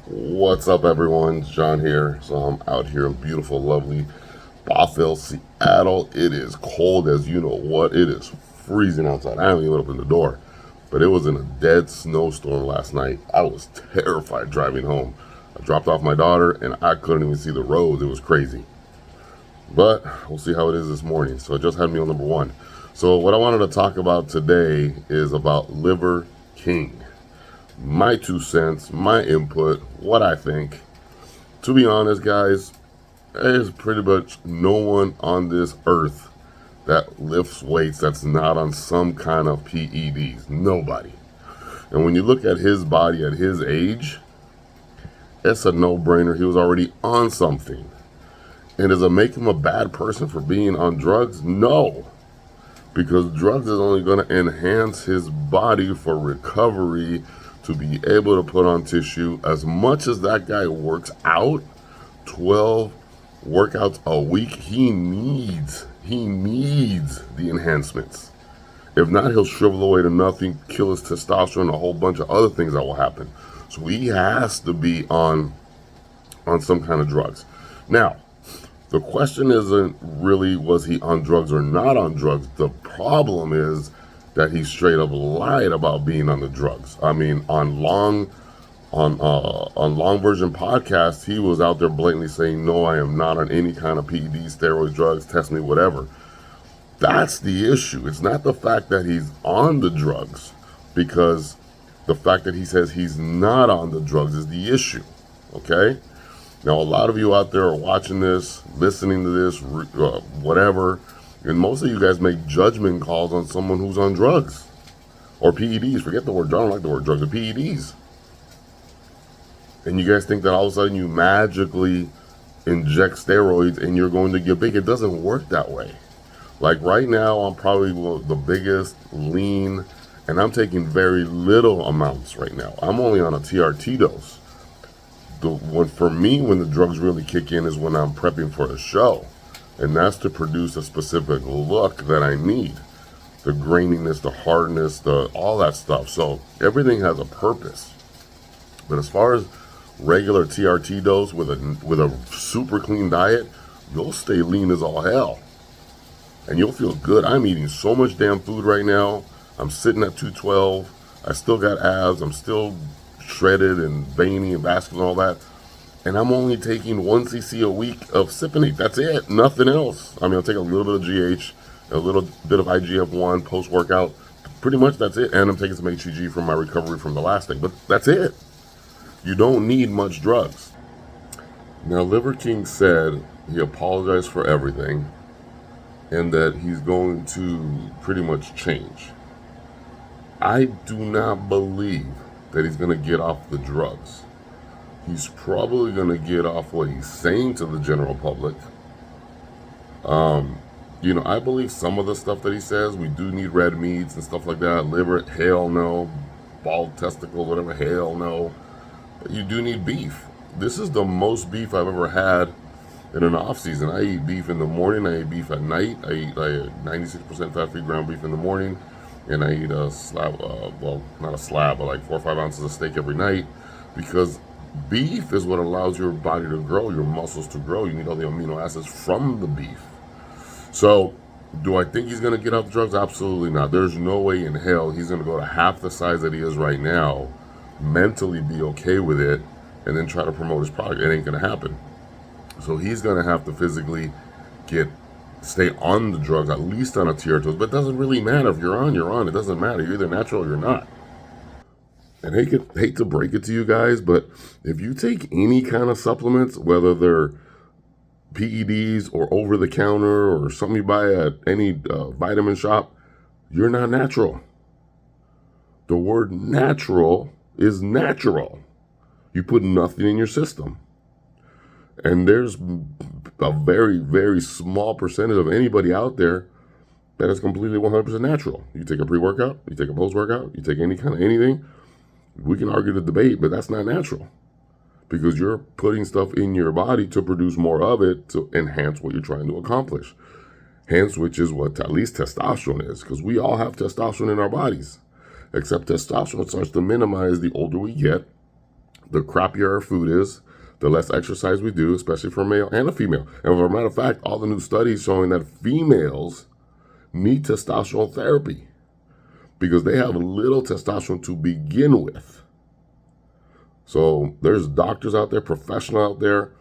What's up, everyone? It's John here. So I'm out here in beautiful, lovely Bothell, Seattle. It is cold as you know what. It is freezing outside. I haven't even opened the door, but it was in a dead snowstorm last night. I was terrified driving home. I dropped off my daughter and I couldn't even see the roads. It was crazy. But we'll see how it is this morning. So I just had meal number one. So what I wanted to talk about today is about Liver King. My 2 cents, my input, what I think. To be honest, guys, there's pretty much no one on this earth that lifts weights that's not on some kind of PEDs. Nobody. And when you look at his body at his age, it's a no-brainer. He was already on something. And does it make him a bad person for being on drugs? No. Because drugs is only going to enhance his body for recovery, to be able to put on tissue. As much as that guy works out, 12 workouts a week, he needs the enhancements. If not, he'll shrivel away to nothing, kill his testosterone, a whole bunch of other things that will happen. So he has to be on some kind of drugs. Now, the question isn't really was he on drugs or not on drugs. The problem is that he straight up lied about being on the drugs. I mean, on long version podcasts, he was out there blatantly saying, no, I am not on any kind of PEDs, steroids, drugs, test me, whatever. That's the issue. It's not the fact that he's on the drugs, because the fact that he says he's not on the drugs is the issue, okay? Now, a lot of you out there are watching this, listening to this, whatever, and most of you guys make judgment calls on someone who's on drugs or PEDs. Forget the word, I don't like the word drugs, or PEDs. And you guys think that all of a sudden you magically inject steroids and you're going to get big. It doesn't work that way. Like right now, I'm probably the biggest lean, and I'm taking very little amounts right now. I'm only on a TRT dose. For me, when the drugs really kick in is when I'm prepping for a show. And that's to produce a specific look that I need. The graininess, the hardness, all that stuff. So everything has a purpose. But as far as regular TRT dose with a super clean diet, you'll stay lean as all hell. And you'll feel good. I'm eating so much damn food right now. I'm sitting at 212. I still got abs. I'm still shredded and veiny and vascular and all that. And I'm only taking 1 cc a week of Cypionate. That's it. Nothing else. I mean, I'll take a little bit of GH, a little bit of IGF-1 post-workout. Pretty much that's it. And I'm taking some HCG from my recovery from the last thing. But that's it. You don't need much drugs. Now, Liver King said he apologized for everything and that he's going to pretty much change. I do not believe that he's going to get off the drugs. He's probably going to get off what he's saying to the general public. I believe some of the stuff that he says. We do need red meats and stuff like that. Liver, hell no. Bald testicle, whatever, hell no. But you do need beef. This is the most beef I've ever had in an off season. I eat beef in the morning. I eat beef at night. I eat 96% fat-free ground beef in the morning. And I eat a slab, not a slab, but like 4 or 5 ounces of steak every night, because beef is what allows your body to grow, your muscles to grow. You need all the amino acids from the beef. So, do I think he's going to get off the drugs? Absolutely not. There's no way in hell he's going to go to half the size that he is right now, mentally be okay with it, and then try to promote his product. It ain't going to happen. So he's going to have to physically stay on the drugs, at least on a tier dose. But it doesn't really matter. If you're on, you're on. It doesn't matter. You're either natural or you're not. And hate to break it to you guys, but if you take any kind of supplements, whether they're PEDs or over the counter or something you buy at any vitamin shop, you're not natural. The word natural is natural. You put nothing in your system. And there's a very, very small percentage of anybody out there that is completely 100% natural. You take a pre-workout, you take a post-workout, you take any kind of anything. We can argue the debate, but that's not natural, because you're putting stuff in your body to produce more of it to enhance what you're trying to accomplish. Hence, which is what at least testosterone is, because we all have testosterone in our bodies, except testosterone starts to minimize the older we get. The crappier our food is, the less exercise we do, especially for a male and a female. And as a matter of fact, all the new studies showing that females need testosterone therapy because they have little testosterone to begin with. So there's doctors out there, professionals out there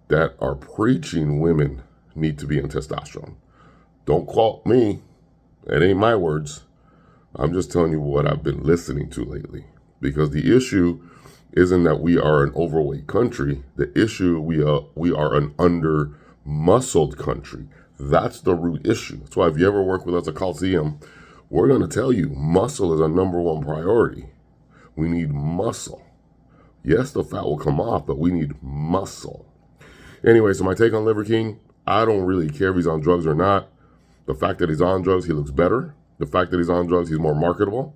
that are preaching women need to be on testosterone. Don't quote me. It ain't my words. I'm just telling you what I've been listening to lately. Because the issue isn't that we are an overweight country. The issue, we are an under-muscled country. That's the root issue. That's why if you ever work with us at Coliseum, we're going to tell you muscle is our number one priority. We need muscle. Yes, the fat will come off, but we need muscle. Anyway, so my take on Liver King, I don't really care if he's on drugs or not. The fact that he's on drugs, he looks better. The fact that he's on drugs, he's more marketable.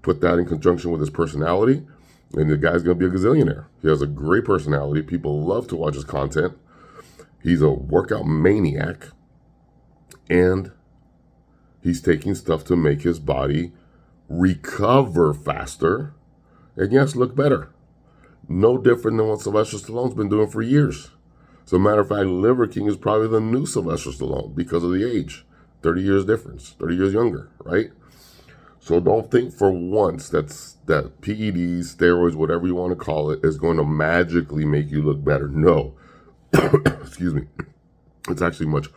Put that in conjunction with his personality, and the guy's going to be a gazillionaire. He has a great personality. People love to watch his content. He's a workout maniac, and he's taking stuff to make his body recover faster and, yes, look better. No different than what Sylvester Stallone's been doing for years. As a matter of fact, Liver King is probably the new Sylvester Stallone because of the age. 30 years difference, 30 years younger, right? So don't think for once that PEDs, steroids, whatever you want to call it, is going to magically make you look better. No. Excuse me. It's actually much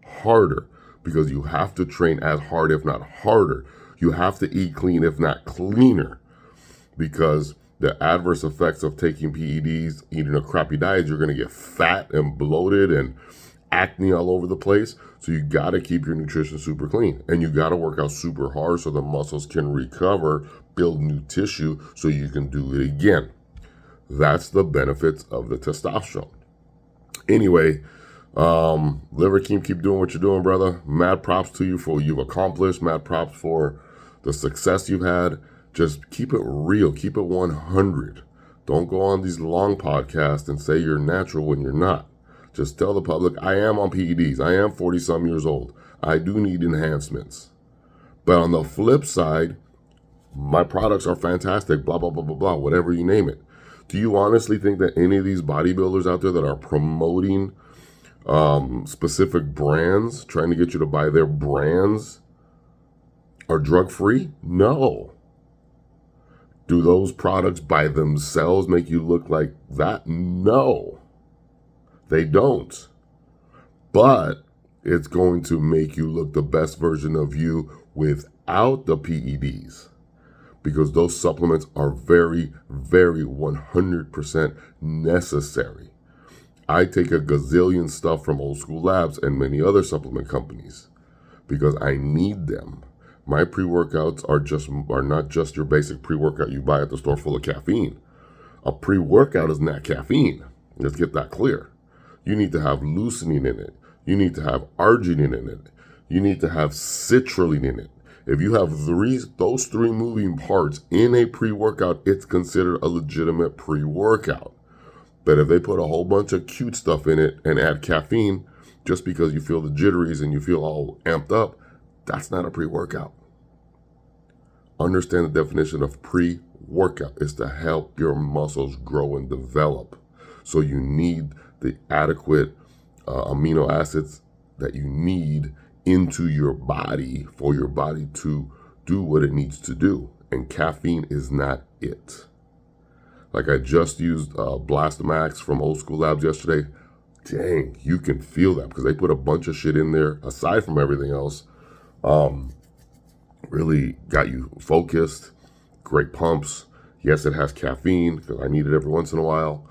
harder because you have to train as hard, if not harder. You have to eat clean, if not cleaner, because the adverse effects of taking PEDs, eating a crappy diet, you're going to get fat and bloated and acne all over the place. So you got to keep your nutrition super clean, and you got to work out super hard so the muscles can recover, build new tissue so you can do it again. That's the benefits of the testosterone. Anyway, Liver King, keep doing what you're doing, brother. Mad props to you for what you've accomplished. Mad props for the success you've had. Just keep it real. Keep it 100. Don't go on these long podcasts and say you're natural when you're not. Just tell the public, I am on PEDs. I am 40-some years old. I do need enhancements. But on the flip side, my products are fantastic, blah, blah, blah, blah, blah, whatever you name it. Do you honestly think that any of these bodybuilders out there that are promoting specific brands, trying to get you to buy their brands, are drug-free? No. Do those products by themselves make you look like that? No, they don't. But it's going to make you look the best version of you without the PEDs, because those supplements are very, very 100% necessary. I take a gazillion stuff from Old School Labs and many other supplement companies because I need them. My pre-workouts are not just your basic pre-workout you buy at the store full of caffeine. A pre-workout is not caffeine. Let's get that clear. You need to have leucine in it. You need to have arginine in it. You need to have citrulline in it. If you have those three moving parts in a pre-workout, it's considered a legitimate pre-workout. But if they put a whole bunch of cute stuff in it and add caffeine just because you feel the jitteries and you feel all amped up, that's not a pre-workout. Understand the definition of pre-workout is to help your muscles grow and develop. So you need the adequate amino acids that you need into your body for your body to do what it needs to do. And caffeine is not it. Like I just used Blastamax from Old School Labs yesterday. Dang, you can feel that because they put a bunch of shit in there aside from everything else. Really got you focused. Great pumps. Yes, it has caffeine because I need it every once in a while.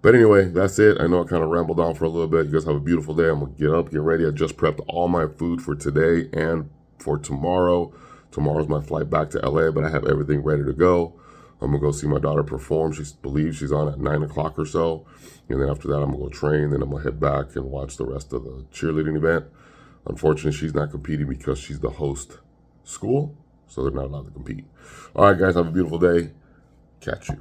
But anyway, that's it. I know I kind of rambled on for a little bit. You guys have a beautiful day. I'm going to get up, get ready. I just prepped all my food for today and for tomorrow. Tomorrow's my flight back to LA, but I have everything ready to go. I'm going to go see my daughter perform. She believes she's on at 9 o'clock or so. And then after that, I'm going to go train. Then I'm going to head back and watch the rest of the cheerleading event. Unfortunately, she's not competing because she's the host school, so they're not allowed to compete. All right, guys, have a beautiful day. Catch you.